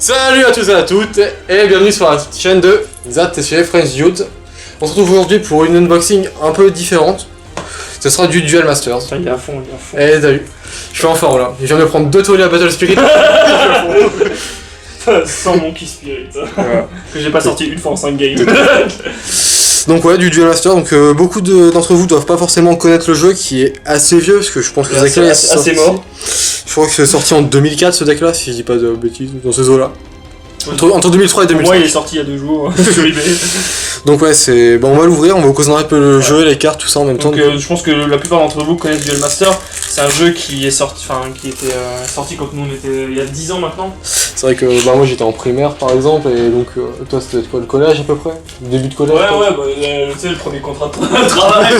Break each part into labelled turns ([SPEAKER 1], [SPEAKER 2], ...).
[SPEAKER 1] Salut à tous et à toutes et bienvenue sur la chaîne de ZTC Friends Youth. On se retrouve aujourd'hui pour une unboxing un peu différente. Ce sera du Duel Masters.
[SPEAKER 2] Il est à fond, il est à fond.
[SPEAKER 1] Eh t'as vu, je suis en forme là. Je viens de prendre 2 Tolia Battle Spirit.
[SPEAKER 2] Sans Monkey Spirit. Voilà. Que j'ai pas sorti une fois en 5 games.
[SPEAKER 1] Donc ouais, du Duel Masters. Donc beaucoup d'entre vous doivent pas forcément connaître le jeu qui est assez vieux parce que je pense que ce deck là est
[SPEAKER 2] assez mort.
[SPEAKER 1] Je crois que c'est sorti en 2004 ce deck là si je dis pas de bêtises, dans ces eaux là. Entre 2003 et 2005.
[SPEAKER 2] Moi il est sorti il y a 2 jours sur eBay.
[SPEAKER 1] Donc ouais, c'est bon, on va l'ouvrir, on va vous présenter un peu le jeu, les cartes, tout ça en même temps.
[SPEAKER 2] Donc je pense que la plupart d'entre vous connaissent Duel Master. C'est un jeu qui est sorti, qui était sorti quand nous on était il y a 10 ans maintenant.
[SPEAKER 1] C'est vrai que moi j'étais en primaire par exemple, et donc toi c'était quoi, le collège à peu près? Début de collège?
[SPEAKER 2] Ouais, tu sais, le premier contrat de travail.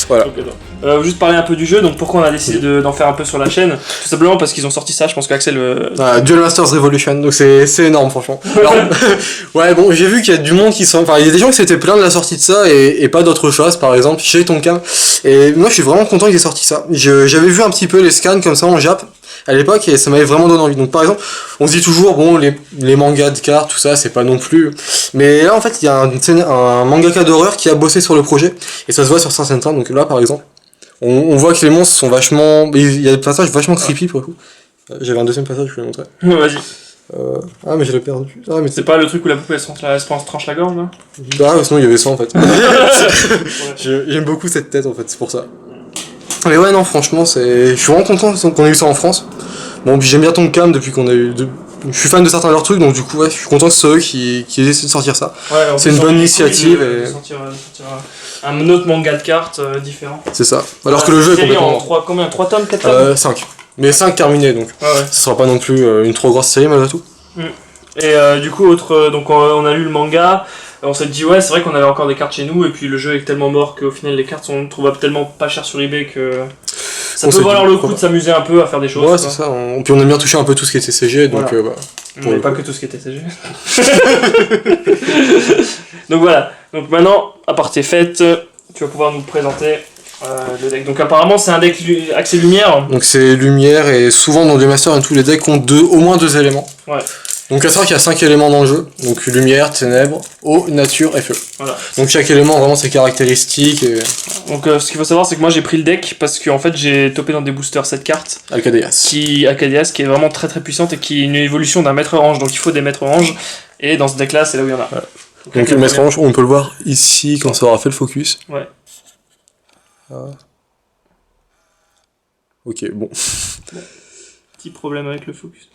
[SPEAKER 1] Voilà.
[SPEAKER 2] Donc, juste parler un peu du jeu, donc pourquoi on a décidé d'en faire un peu sur la chaîne? Tout simplement parce qu'ils ont sorti ça, je pense qu'Axel...
[SPEAKER 1] Duel Masters Revolution, donc c'est énorme franchement. Alors, ouais bon, j'ai vu qu'il y a du monde qui sont... Enfin il y a des gens qui s'étaient plaints de la sortie de ça et pas d'autre chose, par exemple chez Tonkam. Et moi je suis vraiment content qu'ils aient sorti ça. J'avais vu un petit peu les scans comme ça en Jap à l'époque et ça m'avait vraiment donné envie. Donc par exemple, on se dit toujours bon les mangas de cartes, tout ça c'est pas non plus... Mais là en fait il y a un mangaka d'horreur qui a bossé sur le projet et ça se voit sur certains temps. Donc là par exemple, on voit que les monstres sont vachement... Il y a des passages vachement creepy pour le coup. J'avais un deuxième passage, je vais le montrer.
[SPEAKER 2] Vas-y.
[SPEAKER 1] Ah mais je l'ai perdu. Ah, mais
[SPEAKER 2] c'est pas le truc où la poupée elle se tranche la gorge là?
[SPEAKER 1] Ah sinon il y avait ça en fait. J'aime beaucoup cette tête en fait, c'est pour ça. Mais ouais non franchement je suis vraiment content qu'on ait eu ça en France. Bon puis j'aime bien Tonkam depuis qu'on a eu... Je suis fan de certains de leurs trucs donc du coup ouais je suis content que c'est eux qui aient essayé de sortir ça. Ouais, c'est une bonne initiative et...
[SPEAKER 2] sortir un autre manga de cartes différent.
[SPEAKER 1] C'est ça. Alors que le jeu est complètement...
[SPEAKER 2] Combien 3 tomes, 4 tomes
[SPEAKER 1] 5. Mais 5 terminés donc. Ce sera pas non plus une trop grosse série malgré tout.
[SPEAKER 2] Et du coup donc on a lu le manga. On s'est dit ouais c'est vrai qu'on avait encore des cartes chez nous et puis le jeu est tellement mort qu'au final les cartes sont trouvables tellement pas chères sur eBay que ça peut valoir le coup de s'amuser un peu à faire des choses.
[SPEAKER 1] Ouais c'est ça, puis on aime bien toucher un peu tout ce qui était CG donc
[SPEAKER 2] mais pas que tout ce qui était CG. Donc voilà, donc maintenant à part tes fêtes, tu vas pouvoir nous présenter le deck. Donc apparemment c'est un deck axé lumière.
[SPEAKER 1] Donc c'est lumière et souvent dans Duel Masters tous les decks ont au moins 2 éléments.
[SPEAKER 2] Ouais.
[SPEAKER 1] Donc à savoir qu'il y a 5 éléments dans le jeu, donc lumière, ténèbres, eau, nature et feu. Voilà. Donc chaque élément a vraiment ses caractéristiques et...
[SPEAKER 2] Donc ce qu'il faut savoir c'est que moi j'ai pris le deck parce qu'en fait j'ai topé dans des boosters cette carte.
[SPEAKER 1] Alcadeas.
[SPEAKER 2] Qui est vraiment très très puissante et qui est une évolution d'un maître orange, donc il faut des maîtres oranges et dans ce deck là c'est là où il y en a. Voilà.
[SPEAKER 1] Donc le maître orange on peut le voir ici quand ça aura fait le focus.
[SPEAKER 2] Ouais.
[SPEAKER 1] Ok bon.
[SPEAKER 2] Petit problème avec le focus.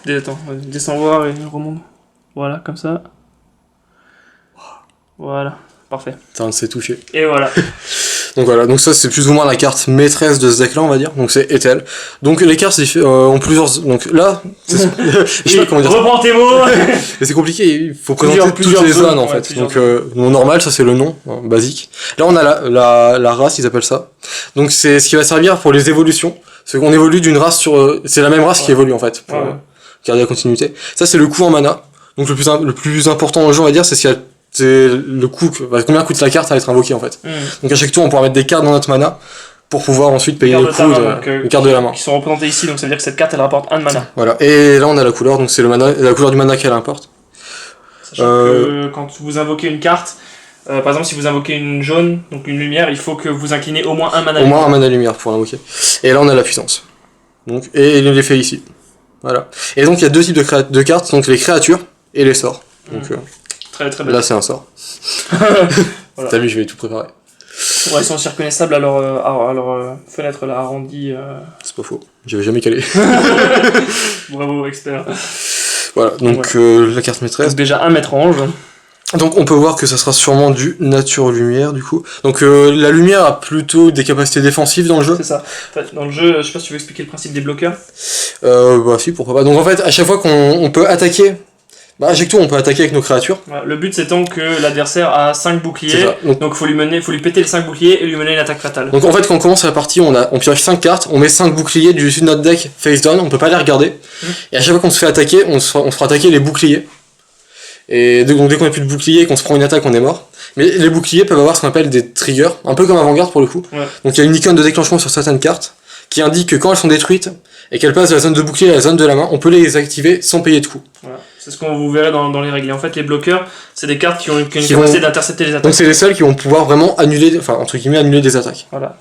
[SPEAKER 2] Attends, descends voir et remonte. Voilà, comme ça. Voilà, parfait.
[SPEAKER 1] Ça s'est touché.
[SPEAKER 2] Et voilà.
[SPEAKER 1] Donc voilà, donc ça c'est plus ou moins la carte maîtresse de ce deck là on va dire, donc c'est Ethel. Donc les cartes ont plusieurs... Donc là, je sais pas comment dire.
[SPEAKER 2] Reprends tes mots.
[SPEAKER 1] Mais c'est compliqué, il faut présenter toutes les zones en fait. Donc mon normal, ça c'est le nom, basique. Là on a la race, ils appellent ça. Donc c'est ce qui va servir pour les évolutions. C'est qu'on évolue d'une race sur... C'est la même race qui évolue en fait, pour garder la continuité. Ça c'est le coût en mana. Donc le plus important dans le jeu on va dire, c'est le coût, combien coûte la carte à être invoquée en fait. Donc à chaque tour on pourra mettre des cartes dans notre mana pour pouvoir ensuite payer le coût des cartes de la main.
[SPEAKER 2] Qui sont représentées ici, donc ça veut dire que cette carte elle rapporte 1 de mana.
[SPEAKER 1] Voilà, et là on a la couleur, donc c'est la couleur du mana qu'elle importe.
[SPEAKER 2] Sachant que quand vous invoquez une carte, par exemple si vous invoquez une jaune, donc une lumière, il faut que vous inclinez au moins 1 mana lumière.
[SPEAKER 1] Au moins 1 mana lumière pour l'invoquer. Et là on a la puissance. Donc, et l'effet ici. Voilà. Et donc il y a 2 types de cartes, donc les créatures et les sorts. Donc
[SPEAKER 2] très très belle.
[SPEAKER 1] Là c'est un sort. Voilà. T'as vu, je vais tout préparer.
[SPEAKER 2] Ouais, ils sont aussi reconnaissables à leur fenêtre là, arrondie.
[SPEAKER 1] C'est pas faux, j'avais jamais calé.
[SPEAKER 2] Bravo, expert.
[SPEAKER 1] Voilà, donc la carte maîtresse.
[SPEAKER 2] Donc déjà un maître orange.
[SPEAKER 1] Donc on peut voir que ça sera sûrement du nature-lumière du coup. Donc la lumière a plutôt des capacités défensives dans le jeu.
[SPEAKER 2] C'est ça. Dans le jeu, je sais pas si tu veux expliquer le principe des bloqueurs.
[SPEAKER 1] Bah si, pourquoi pas. Donc en fait, à chaque fois qu'on peut attaquer... à chaque tour on peut attaquer avec nos créatures.
[SPEAKER 2] Voilà, le but c'est tant que l'adversaire a 5 boucliers, donc faut lui péter les 5 boucliers et lui mener une attaque fatale.
[SPEAKER 1] Donc en fait quand on commence la partie on pioche 5 cartes, on met 5 boucliers du dessus de notre deck face down, on peut pas les regarder. Et à chaque fois qu'on se fait attaquer, on se fera attaquer les boucliers. Et donc dès qu'on a plus de boucliers et qu'on se prend une attaque on est mort. Mais les boucliers peuvent avoir ce qu'on appelle des triggers, un peu comme Avant-Garde pour le coup. Donc il y a une icône de déclenchement sur certaines cartes qui indiquent que quand elles sont détruites et qu'elles passent de la zone de bouclier à la zone de la main, on peut les activer sans payer de coûts.
[SPEAKER 2] Voilà. C'est ce qu'on vous verrez dans les règles. Et en fait, les bloqueurs, c'est des cartes qui ont une capacité d'intercepter les attaques.
[SPEAKER 1] Donc c'est les seuls qui vont pouvoir vraiment annuler, enfin entre guillemets annuler des attaques.
[SPEAKER 2] Voilà.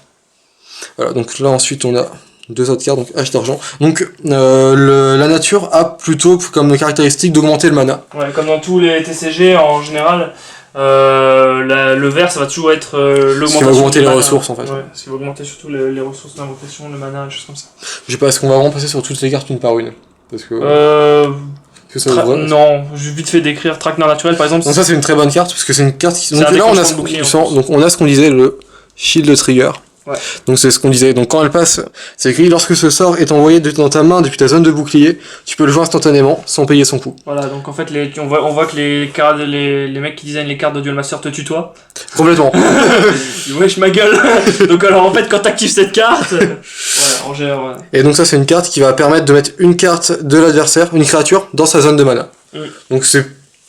[SPEAKER 1] Voilà, donc là ensuite on a 2 autres cartes, donc Hache d'argent. Donc la nature a plutôt comme caractéristique d'augmenter le mana.
[SPEAKER 2] Ouais, comme dans tous les TCG en général, le vert ça va toujours être l'augmentation.
[SPEAKER 1] Ce qui va augmenter les ressources en fait.
[SPEAKER 2] Ouais, ce qui va augmenter surtout les ressources d'invocation, le mana, des choses comme ça.
[SPEAKER 1] Je sais pas, est-ce qu'on va vraiment passer sur toutes les cartes une par une? Parce que.
[SPEAKER 2] Non, je vais vite fait décrire Traquenard naturel par exemple.
[SPEAKER 1] Donc ça c'est une très bonne carte parce que c'est une carte qui.
[SPEAKER 2] Donc
[SPEAKER 1] là on a ce qu'on disait, le Shield Trigger.
[SPEAKER 2] Ouais.
[SPEAKER 1] Donc c'est ce qu'on disait. Donc quand elle passe, c'est écrit lorsque ce sort est envoyé dans ta main depuis ta zone de bouclier, tu peux le jouer instantanément sans payer son coût.
[SPEAKER 2] Voilà, donc en fait on voit que les mecs qui designent les cartes de Duel Master te tutoient.
[SPEAKER 1] Complètement.
[SPEAKER 2] Wesh ma gueule. Donc alors en fait quand t'actives cette carte, ouais, on gère. Ouais.
[SPEAKER 1] Et donc ça c'est une carte qui va permettre de mettre une carte de l'adversaire, une créature, dans sa zone de mana. Donc c'est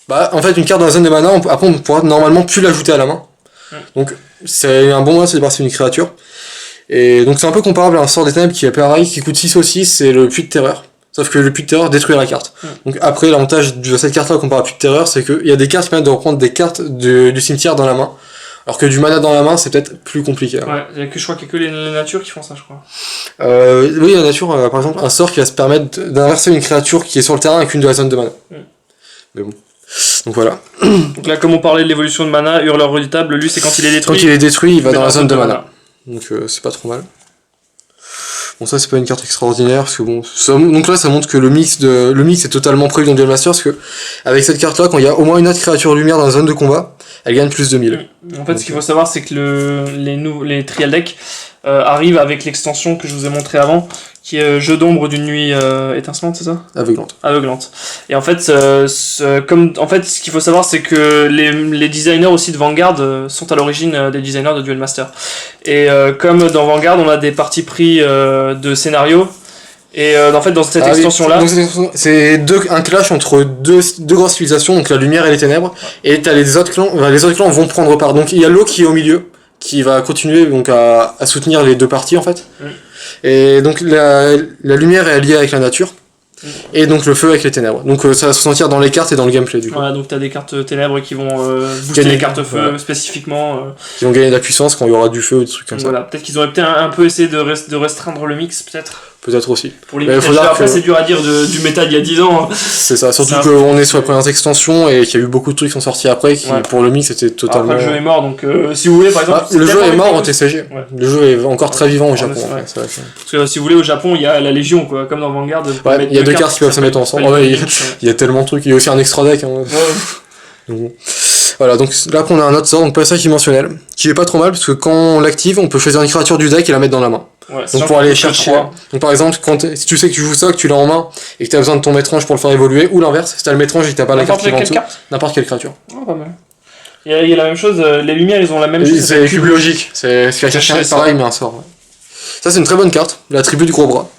[SPEAKER 1] en fait une carte dans la zone de mana, après on pourra normalement plus l'ajouter à la main. Donc c'est un bon moyen de se débarrasser d'une créature. Et donc c'est un peu comparable à un sort des ténèbres qui est pareil, qui coûte 6 aussi, c'est le puits de terreur. Sauf que le puits de terreur détruit la carte. Donc après l'avantage de cette carte là comparé à puits de terreur, c'est qu'il y a des cartes qui permettent de reprendre des cartes du cimetière dans la main. Alors que du mana dans la main c'est peut-être plus compliqué.
[SPEAKER 2] Ouais, je crois qu'il y a que les natures qui font ça je crois.
[SPEAKER 1] Oui la nature, par exemple un sort qui va se permettre d'inverser une créature qui est sur le terrain avec une de la zone de mana. Mais bon. Donc voilà.
[SPEAKER 2] Donc là, comme on parlait de l'évolution de mana, Hurleur redoutable, lui c'est quand il est détruit.
[SPEAKER 1] Quand il est détruit, il va dans la zone de mana. Donc c'est pas trop mal. Bon ça c'est pas une carte extraordinaire parce que bon donc là ça montre que le mix est totalement prévu dans Duel Master parce que avec cette carte là quand il y a au moins une autre créature lumière dans la zone de combat, elle gagne plus de 1000.
[SPEAKER 2] En fait ce qu'il faut savoir c'est que les trial decks arrivent avec l'extension que je vous ai montré avant qui est Jeu d'ombre d'une nuit étincelante, c'est ça? Aveuglante. Et en fait, ce qu'il faut savoir, c'est que les designers aussi de Vanguard sont à l'origine des designers de Duel Master. Et comme dans Vanguard, on a des parties pris de scénario. Et en fait, dans cette extension-là,
[SPEAKER 1] c'est un clash entre deux grosses civilisations, donc la lumière et les ténèbres. Et t'as les autres clans vont prendre part. Donc il y a l'eau qui est au milieu, qui va continuer donc à soutenir les deux parties en fait. Et donc la lumière est alliée avec la nature et donc le feu avec les ténèbres. Donc ça va se sentir dans les cartes et dans le gameplay du coup.
[SPEAKER 2] Voilà, donc t'as des cartes ténèbres qui vont booster les cartes feu spécifiquement.
[SPEAKER 1] Qui vont gagner de la puissance quand il y aura du feu ou des trucs comme ça.
[SPEAKER 2] Voilà, peut-être qu'ils auraient un peu essayé de restreindre le mix peut-être.
[SPEAKER 1] Peut-être aussi.
[SPEAKER 2] Pour les après c'est dur à dire du méta d'il y a 10 ans.
[SPEAKER 1] C'est ça, surtout qu'on est sur les premières extensions et qu'il y a eu beaucoup de trucs qui sont sortis après qui pour le mix c'était totalement...
[SPEAKER 2] Après le jeu est mort donc si vous voulez par exemple...
[SPEAKER 1] le jeu est mort en TCG, le jeu est encore très vivant au Japon.
[SPEAKER 2] Parce que si vous voulez au Japon il y a la Légion quoi, comme dans Vanguard.
[SPEAKER 1] Il y a deux cartes qui peuvent se mettre ensemble, il y a tellement de trucs, il y a aussi un extra deck. Voilà, donc là qu'on a un autre sort, donc passage dimensionnel, qui est pas trop mal parce que quand on l'active, on peut choisir une créature du deck et la mettre dans la main.
[SPEAKER 2] Ouais,
[SPEAKER 1] donc pour aller chercher. Donc par exemple, si tu sais que tu joues ça, que tu l'as en main et que tu as besoin de ton maître ange pour le faire évoluer, ou l'inverse, si t'as le maître ange et que t'as pas la carte qui va en dessous, n'importe quelle créature.
[SPEAKER 2] Oh, pas mal. Il y a la même chose, les lumières ils ont la même chose.
[SPEAKER 1] C'est cube logique, c'est ce qu'il a pareil mais un sort. Ouais. Ça c'est une très bonne carte, la tribu du gros bras.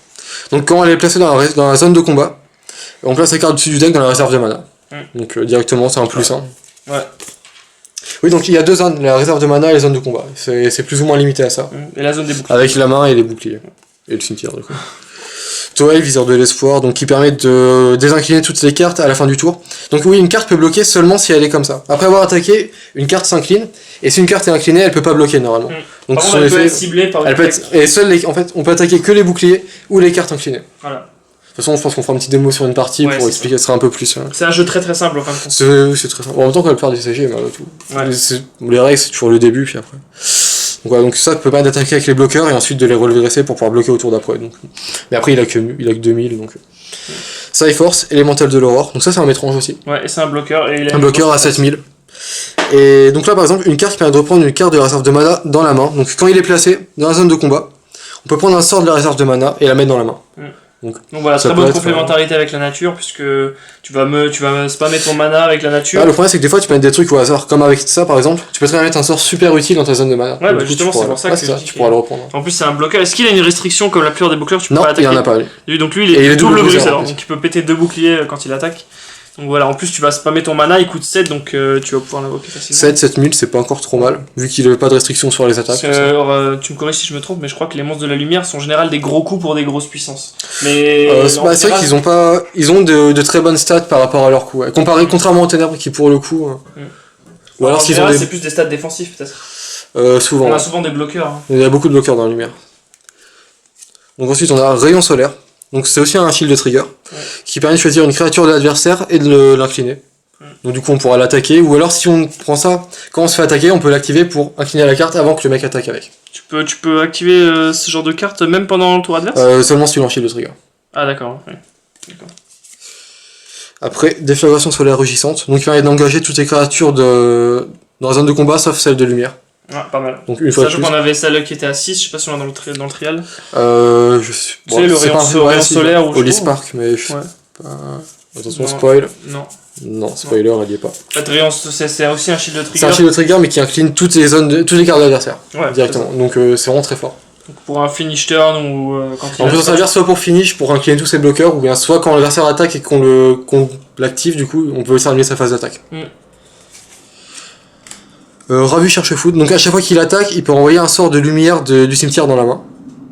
[SPEAKER 1] Donc quand elle est placée dans la zone de combat, on place la carte dessus du deck dans la réserve de mana. Donc directement c'est un plus 1.
[SPEAKER 2] Ouais.
[SPEAKER 1] Oui, donc il y a deux zones, la réserve de mana et les zones de combat. C'est plus ou moins limité à ça.
[SPEAKER 2] Et la zone des boucliers.
[SPEAKER 1] Avec la main et les boucliers. Et le cimetière, du coup. Toei, viseur de l'espoir, donc qui permet de désincliner toutes les cartes à la fin du tour. Donc oui, une carte peut bloquer seulement si elle est comme ça. Après avoir attaqué, une carte s'incline, et si une carte est inclinée, elle peut pas bloquer normalement.
[SPEAKER 2] Donc par contre, elle peut être ciblée par une carte.
[SPEAKER 1] Et en fait, on peut attaquer que les boucliers ou les cartes inclinées.
[SPEAKER 2] Voilà.
[SPEAKER 1] De toute façon, je pense qu'on fera une petite démo sur une partie pour expliquer, ce sera un peu plus.
[SPEAKER 2] C'est un jeu très très simple en fin de compte.
[SPEAKER 1] C'est très simple. En même temps qu'on va le faire du CG, mais tout.
[SPEAKER 2] Ouais.
[SPEAKER 1] Les règles, c'est toujours le début, puis après. Donc voilà, donc ça peut permettre d'attaquer avec les bloqueurs et ensuite de les redresser pour pouvoir bloquer au tour d'après. Mais après, il a que 2000, donc. Force, élémental de l'aurore. Donc ça, c'est un maître ange aussi.
[SPEAKER 2] Ouais, et c'est un bloqueur. Et
[SPEAKER 1] un bloqueur à 7000. Et donc là, par exemple, une carte qui permet de reprendre une carte de la réserve de mana dans la main. Donc quand il est placé dans la zone de combat, on peut prendre un sort de la réserve de mana et la mettre dans la main.
[SPEAKER 2] Donc voilà, très bonne complémentarité avec la nature puisque tu vas spammer ton mana avec la nature.
[SPEAKER 1] Ah, le problème c'est que des fois tu peux mettre des trucs au hasard, comme avec ça par exemple, tu peux très bien mettre un sort super utile dans ta zone de mana.
[SPEAKER 2] Ouais, bah justement c'est pour ça que
[SPEAKER 1] tu pourras le reprendre.
[SPEAKER 2] En plus c'est un bloqueur. Est-ce qu'il a une restriction comme la plupart des boucleurs, tu peux pas attaquer?
[SPEAKER 1] Non, il en a pas.
[SPEAKER 2] Donc lui il est double bruiseur, donc il peut péter 2 boucliers quand il attaque. Donc voilà, en plus tu vas spammer ton mana, il coûte 7, donc tu vas pouvoir l'invoquer facilement.
[SPEAKER 1] 7000, c'est pas encore trop mal, vu qu'il n'avait pas de restriction sur les attaques.
[SPEAKER 2] Tu me corriges si je me trompe, mais je crois que les monstres de la lumière sont en général des gros coups pour des grosses puissances. Mais
[SPEAKER 1] c'est vrai qu'ils ont pas, ils ont de très bonnes stats par rapport à leur coup. Ouais. Contrairement aux ténèbres qui pour le coup.
[SPEAKER 2] Ou alors s'ils ont c'est plus des stats défensifs peut-être.
[SPEAKER 1] Souvent.
[SPEAKER 2] On a souvent des bloqueurs. Hein.
[SPEAKER 1] Il y a beaucoup de bloqueurs dans la lumière. Donc ensuite on a rayon solaire. Donc c'est aussi un shield trigger qui permet de choisir une créature de l'adversaire et de l'incliner. Donc du coup on pourra l'attaquer, ou alors si on prend ça, quand on se fait attaquer, on peut l'activer pour incliner la carte avant que le mec attaque avec.
[SPEAKER 2] Tu peux activer ce genre de carte même pendant le tour adverse
[SPEAKER 1] Seulement si tu shield trigger.
[SPEAKER 2] Ah d'accord, oui. D'accord.
[SPEAKER 1] Après, déflagration solaire rugissante, donc il permet d'engager toutes les créatures dans la zone de combat sauf celle de lumière.
[SPEAKER 2] Ah, pas mal.
[SPEAKER 1] Donc une fois
[SPEAKER 2] sachant qu'on avait celle qui était à 6, je sais pas si on l'a dans le trial.
[SPEAKER 1] Je sais.
[SPEAKER 2] Tu sais, le rayon solaire ou
[SPEAKER 1] Holy Spark, mais je sais pas. Attention,
[SPEAKER 2] non.
[SPEAKER 1] spoil.
[SPEAKER 2] Non,
[SPEAKER 1] spoiler, elle y est pas.
[SPEAKER 2] C'est aussi un shield trigger.
[SPEAKER 1] C'est un shield trigger, mais qui incline toutes les cartes de l'adversaire directement.
[SPEAKER 2] C'est
[SPEAKER 1] donc c'est vraiment très fort.
[SPEAKER 2] Donc pour un finish turn ou quand il
[SPEAKER 1] on peut s'en servir soit pour finish, pour incliner tous ses bloqueurs, ou bien soit quand l'adversaire attaque et qu'on l'active, du coup, on peut aussi annuler sa phase d'attaque. Ravu cherche-foot, donc à chaque fois qu'il attaque, il peut envoyer un sort de lumière du cimetière dans la main.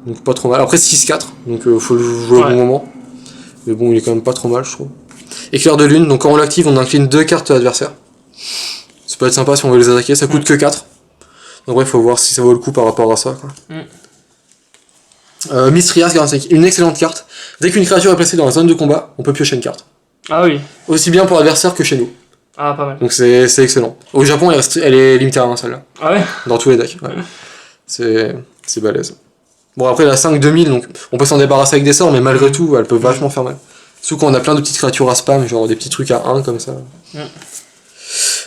[SPEAKER 1] Donc pas trop mal. Après 6-4, donc faut le jouer au bon moment. Mais bon, il est quand même pas trop mal, je trouve. Éclair de lune, donc quand on l'active, on incline 2 cartes de l'adversaire. Ça peut être sympa si on veut les attaquer, ça coûte que 4. Donc ouais, faut voir si ça vaut le coup par rapport à ça, quoi. Mistrias 45, une excellente carte. Dès qu'une créature est placée dans la zone de combat, on peut piocher une carte.
[SPEAKER 2] Ah oui.
[SPEAKER 1] Aussi bien pour l'adversaire que chez nous.
[SPEAKER 2] Ah, pas mal.
[SPEAKER 1] Donc c'est excellent. Au Japon, elle est limitée à 1 celle-là.
[SPEAKER 2] Ah ouais.
[SPEAKER 1] Dans tous les decks. Ouais. C'est balèze. Bon, après, la 5-2000, donc on peut s'en débarrasser avec des sorts, mais malgré tout, elle peut vachement faire mal. Surtout quand on a plein de petites créatures à spam, genre des petits trucs à 1 comme ça.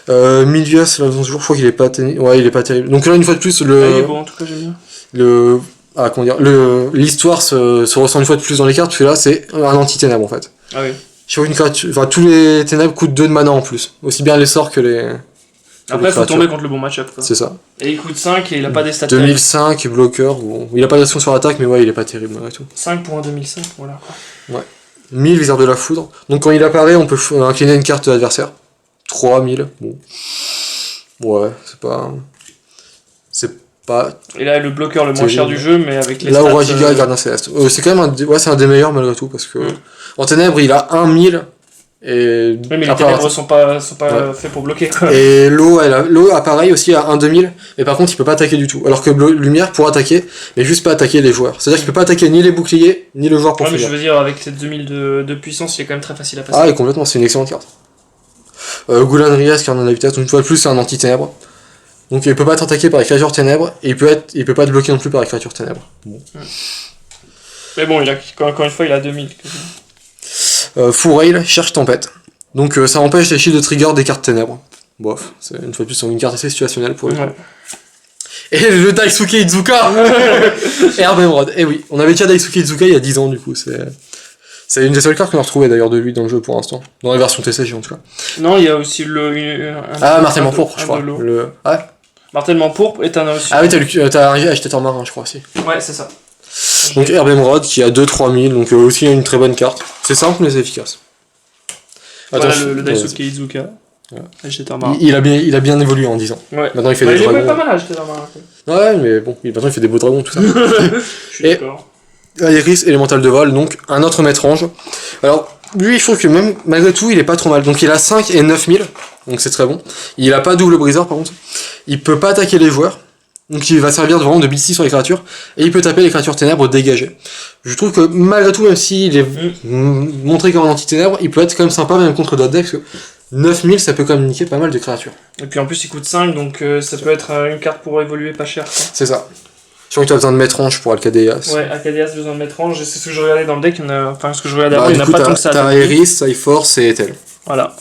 [SPEAKER 1] Milius, là, je crois qu'il est pas terrible. Ouais, il est pas terrible. Donc là, une fois de plus,
[SPEAKER 2] il est bon, en tout cas, j'aime bien.
[SPEAKER 1] L'histoire se ressent une fois de plus dans les cartes, parce que là, c'est un anti-ténèbre en fait.
[SPEAKER 2] Ah oui.
[SPEAKER 1] Sur une créature, enfin, tous les ténèbres coûtent 2 de mana en plus. Aussi bien les sorts que les.
[SPEAKER 2] Après, il faut tomber contre le bon match-up.
[SPEAKER 1] C'est ça.
[SPEAKER 2] Et il coûte 5 et il a pas des stats.
[SPEAKER 1] 2005, bloqueur. Bon, il a pas d'action sur l'attaque, mais ouais, il est pas terrible malgré tout.
[SPEAKER 2] 5 pour un 2005, voilà.
[SPEAKER 1] Ouais. 1000, viseur de la foudre. Donc quand il apparaît, on peut incliner une carte de l'adversaire. 3000. Bon. Ouais, c'est pas.
[SPEAKER 2] Et là, le bloqueur le moins cher du jeu, mais avec les
[SPEAKER 1] là,
[SPEAKER 2] stats...
[SPEAKER 1] Aura Giga et Gardien Céleste. C'est quand même c'est un des meilleurs malgré tout, parce que. En ténèbres, il a 1000. Et
[SPEAKER 2] oui, mais les ténèbres sont pas faits pour bloquer.
[SPEAKER 1] Et l'eau pareil aussi à 1-2000, mais par contre il peut pas attaquer du tout. Alors que lumière pour attaquer, mais juste pas attaquer les joueurs. C'est-à-dire qu'il peut pas attaquer ni les boucliers, ni le joueur pour
[SPEAKER 2] mais je veux dire, avec cette 2000 de puissance, il est quand même très facile à passer.
[SPEAKER 1] Ah, et complètement, c'est une excellente carte. Goulandrias, qui en a vitesse, donc une fois de plus, c'est un anti-ténèbre. Donc il peut pas être attaqué par les créatures ténèbres, et il peut pas être bloqué non plus par les créatures ténèbres. Bon.
[SPEAKER 2] Mais bon, encore une fois, il a 2000.
[SPEAKER 1] Full Rail, cherche tempête. Donc ça empêche les shields de trigger des cartes ténèbres. Bof, c'est une fois de plus une carte assez situationnelle pour le coup. Et le Daisuke Izuka Herb Emerald. Et oui, on avait déjà Daisuke Izuka il y a 10 ans du coup, c'est une des seules cartes qu'on a retrouvées d'ailleurs de lui dans le jeu pour l'instant. Dans la version TCG en tout cas.
[SPEAKER 2] Non, il y a aussi
[SPEAKER 1] Martèlement pourpre, je crois.
[SPEAKER 2] Martèlement pourpre et t'en as aussi.
[SPEAKER 1] Ah oui, t'as un agitateur marin, je crois aussi.
[SPEAKER 2] Ouais, c'est ça.
[SPEAKER 1] Donc Herb Emerald qui a 2-3 000, donc aussi une très bonne carte. C'est simple mais c'est efficace.
[SPEAKER 2] Voilà le Daisuke Izuka. Agitateur marin.
[SPEAKER 1] Il a bien évolué en 10 ans.
[SPEAKER 2] Ouais.
[SPEAKER 1] Maintenant il fait des dragons.
[SPEAKER 2] Il est pas mal agitateur marin.
[SPEAKER 1] Ouais, mais bon, maintenant il fait des beaux dragons tout ça.
[SPEAKER 2] Je suis d'accord.
[SPEAKER 1] Aéris, élémental de vol, donc un autre maître ange. Alors, lui, je trouve que même malgré tout, il est pas trop mal. Donc il a 5 et 9000, donc c'est très bon. Il a pas double briseur par contre. Il peut pas attaquer les joueurs, donc il va servir vraiment de BC sur les créatures. Et il peut taper les créatures ténèbres dégagées. Je trouve que malgré tout, même s'il est montré comme un anti-ténèbre, il peut être quand même sympa même contre d'autres decks, parce que 9000, ça peut quand même niquer pas mal de créatures.
[SPEAKER 2] Et puis en plus, il coûte 5, donc ça peut être une carte pour évoluer pas cher.
[SPEAKER 1] C'est ça. Je crois que tu as besoin de maître ange pour Alcadeas.
[SPEAKER 2] Ouais, Alcadeas besoin de maître ange, c'est ce que je regardais dans le deck, enfin ce que je regardais avant, il n'y en a pas tant que ça.
[SPEAKER 1] T'as Aéris, Cyforce et Ethel.
[SPEAKER 2] Voilà.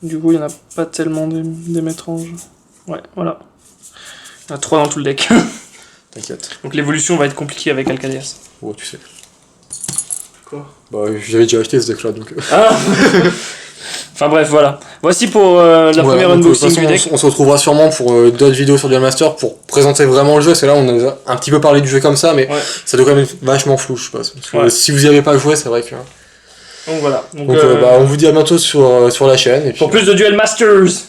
[SPEAKER 2] Du coup, il n'y en a pas tellement des maîtres anges. Ouais, voilà. Il y en a 3 dans tout le deck.
[SPEAKER 1] T'inquiète.
[SPEAKER 2] Donc l'évolution va être compliquée avec Alcadeas.
[SPEAKER 1] Oh, tu sais.
[SPEAKER 2] Quoi ?
[SPEAKER 1] Bah, j'avais déjà acheté ce deck-là, donc...
[SPEAKER 2] Ah. Enfin bref, voilà. Voici pour la première unboxing du deck.
[SPEAKER 1] On se retrouvera sûrement pour d'autres vidéos sur Duel Master pour présenter vraiment le jeu. C'est là on a un petit peu parlé du jeu comme ça, mais ça doit quand même être vachement flou, je pense. Parce que si vous n'y avez pas joué, c'est vrai que...
[SPEAKER 2] Donc voilà.
[SPEAKER 1] Donc on vous dit à bientôt sur la chaîne. Et puis,
[SPEAKER 2] pour plus de Duel Masters.